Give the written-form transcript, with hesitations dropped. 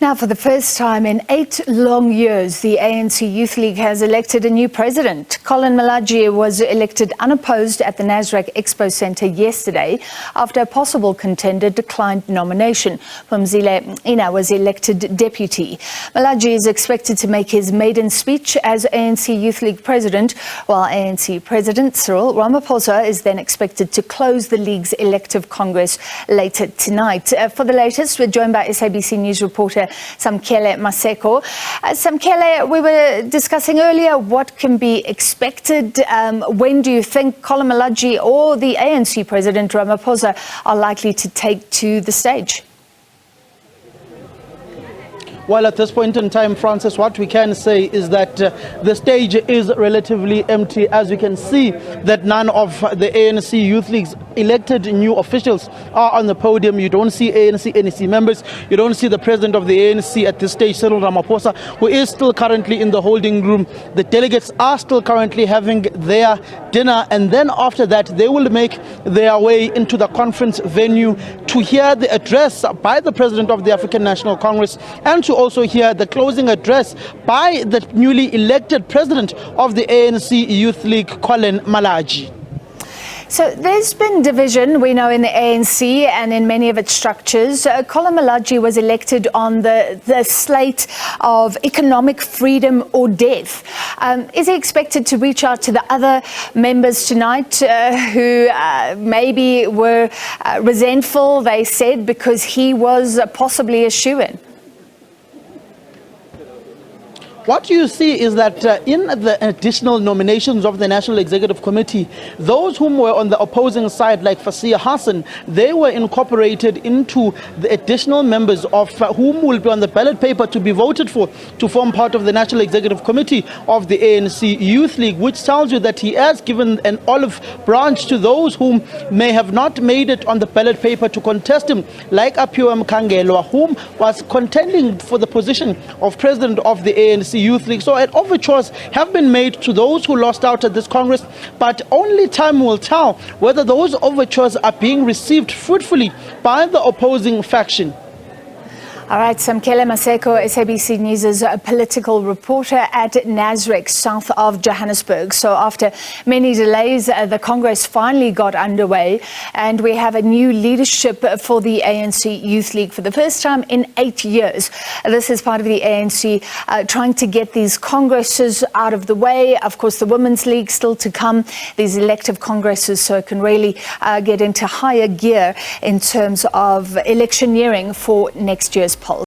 Now, for the first time in 8 long years, the ANC Youth League has elected a new president. Collen Malatji was elected unopposed at the Nasrec Expo Centre yesterday after a possible contender declined nomination. Phumzile Mgcina was elected deputy. Malatji is expected to make his maiden speech as ANC Youth League President, while ANC President Cyril Ramaphosa is then expected to close the League's Elective Congress later tonight. For the latest, we're joined by SABC News reporter Samkele Maseko. Samkele, we were discussing earlier what can be expected. When do you think Collen Malatji or the ANC President Ramaphosa are likely to take to the stage? Well, at this point in time, Francis, what we can say is that the stage is relatively empty, as we can see that none of the ANC Youth League's elected new officials are on the podium. You don't see ANC members. You don't see the president of the ANC at this stage, Cyril Ramaphosa, who is still currently in the holding room. The delegates are still currently having their dinner, and then after that, they will make their way into the conference venue to hear the address by the president of the African National Congress and to also hear the closing address by the newly elected president of the ANC Youth League, Collen Malatji. So there's been division, we know, in the ANC and in many of its structures. Collen Malatji was elected on the slate of economic freedom or death. Is he expected to reach out to the other members tonight who maybe were resentful, they said, because he was possibly a shoo-in? What you see is that in the additional nominations of the National Executive Committee, those whom were on the opposing side, like Fasiyah Hassan, they were incorporated into the additional members of whom will be on the ballot paper to be voted for to form part of the National Executive Committee of the ANC Youth League, which tells you that he has given an olive branch to those whom may have not made it on the ballot paper to contest him, like Phumzile Mgcina, whom was contending for the position of president of the ANC Youth League. So overtures have been made to those who lost out at this Congress, but only time will tell whether those overtures are being received fruitfully by the opposing faction. All right, Samkele Maseko, SABC News' political reporter at Nasrec, south of Johannesburg. So after many delays, the Congress finally got underway, and we have a new leadership for the ANC Youth League for the first time in 8 years. This is part of the ANC trying to get these congresses out of the way. Of course, the Women's League still to come, these elective congresses, so it can really get into higher gear in terms of electioneering for next year's polls.